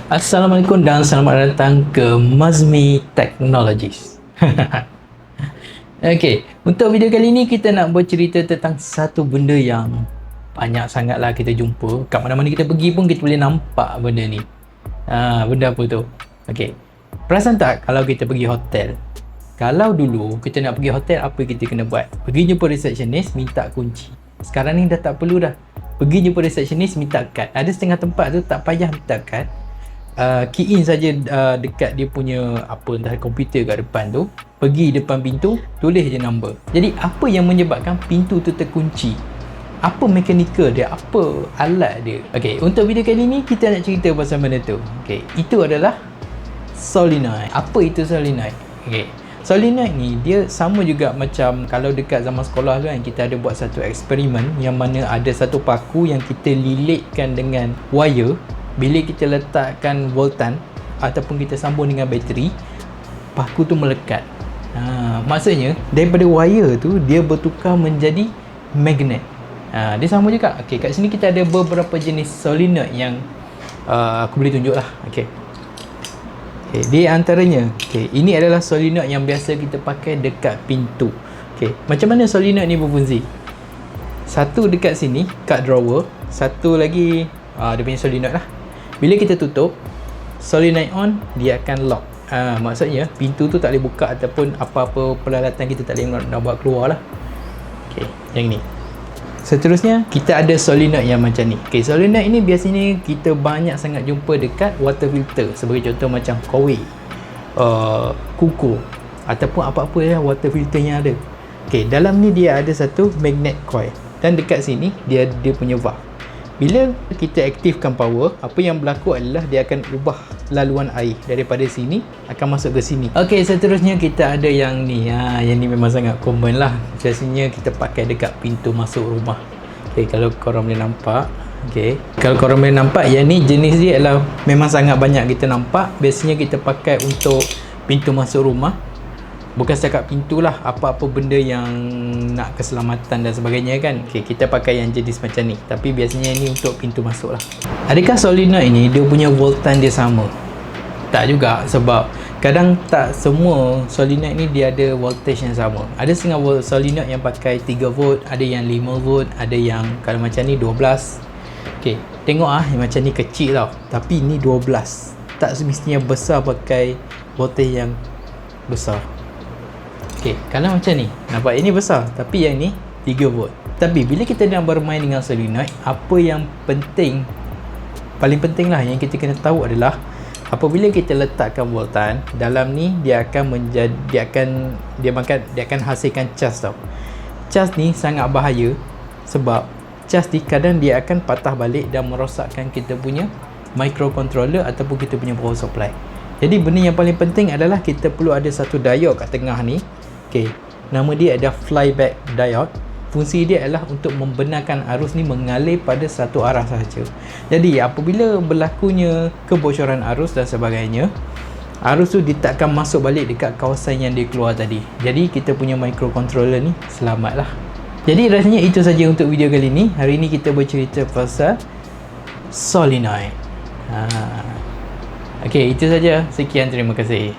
Assalamualaikum dan selamat datang ke Mazmi Technologies. Okey, untuk video kali ni kita nak bercerita tentang satu benda yang banyak sangatlah kita jumpa. Kat mana-mana kita pergi pun kita boleh nampak benda ni. Benda apa tu? Okey. Perasan tak kalau kita pergi hotel? Kalau dulu kita nak pergi hotel, apa kita kena buat? Pergi jumpa resepsionis, minta kunci. Sekarang ni dah tak perlu dah. Pergi jumpa resepsionis, minta kad. Ada setengah tempat tu tak payah minta kad. Key in saja dekat dia punya entah komputer kat depan tu, pergi depan pintu, tulis je number. Jadi apa yang menyebabkan pintu tu terkunci? Apa mekanikal dia? Apa alat dia? Okey, untuk video kali ni kita nak cerita pasal benda tu. Okey, itu adalah solenoid. Apa itu solenoid? Okey, solenoid ni dia sama juga macam kalau dekat zaman sekolah tu kan, kita ada buat satu eksperimen yang mana ada satu paku yang kita lilitkan dengan wire. Bila kita letakkan voltan ataupun kita sambung dengan bateri, paku tu melekat. Maksudnya daripada wire tu dia bertukar menjadi magnet. Dia sama juga. Okey, kat sini kita ada beberapa jenis solenoid yang aku boleh tunjuk lah. Okey. Di antaranya, ini adalah solenoid yang biasa kita pakai dekat pintu. Okey, macam mana solenoid ni berfungsi? Satu dekat sini kat drawer, satu lagi dia punya solenoid lah. Bila kita tutup, solenoid on, dia akan lock. Maksudnya pintu tu tak boleh buka ataupun apa-apa peralatan kita tak boleh nak buat keluar lah. Okey, yang ni. Seterusnya kita ada solenoid yang macam ni. Okey, solenoid ini biasanya kita banyak sangat jumpa dekat water filter. Sebagai contoh macam Kowei, Kuku ataupun apa-apa lah water filter yang ada. Okey, dalam ni dia ada satu magnet coil dan dekat sini dia punya valve. Bila kita aktifkan power, apa yang berlaku adalah dia akan ubah laluan air daripada sini akan masuk ke sini. Okey, seterusnya kita ada yang ni. Yang ni memang sangat common lah. Biasanya kita pakai dekat pintu masuk rumah. Okey, kalau korang boleh nampak. Okey, kalau korang boleh nampak, yang ni jenis dia adalah memang sangat banyak kita nampak. Biasanya kita pakai untuk pintu masuk rumah. Bukan setakat pintu lah, apa-apa benda yang nak keselamatan dan sebagainya kan. Okey, kita pakai yang jenis macam ni. Tapi biasanya ni untuk pintu masuk lah. Adakah solenoid ini dia punya voltan dia sama? Tak juga, sebab kadang tak semua solenoid ni dia ada voltage yang sama. Ada setengah solenoid yang pakai 3 volt, ada yang 5 volt, ada yang kalau macam ni 12. Okey, tengok yang macam ni kecil tau, tapi ni 12. Tak semestinya besar pakai voltage yang besar. Okey, kalau macam ni, nampak ini besar, tapi yang ni 3 volt. Tapi bila kita nak bermain dengan solenoid, apa yang penting, paling penting lah yang kita kena tahu adalah apabila kita letakkan voltan dalam ni, dia akan hasilkan charge tau. Charge ni sangat bahaya sebab charge ni kadang dia akan patah balik dan merosakkan kita punya microcontroller ataupun kita punya power supply. Jadi benda yang paling penting adalah kita perlu ada satu diode kat tengah ni. Okey, nama dia ada flyback diode. Fungsi dia adalah untuk membenarkan arus ni mengalir pada satu arah sahaja. Jadi apabila berlakunya kebocoran arus dan sebagainya, arus tu dia takkan masuk balik dekat kawasan yang dia keluar tadi. Jadi kita punya microcontroller ni selamatlah. Jadi rasanya itu saja untuk video kali ni. Hari ni kita bercerita pasal solenoid. Okey, itu saja. Sekian, terima kasih.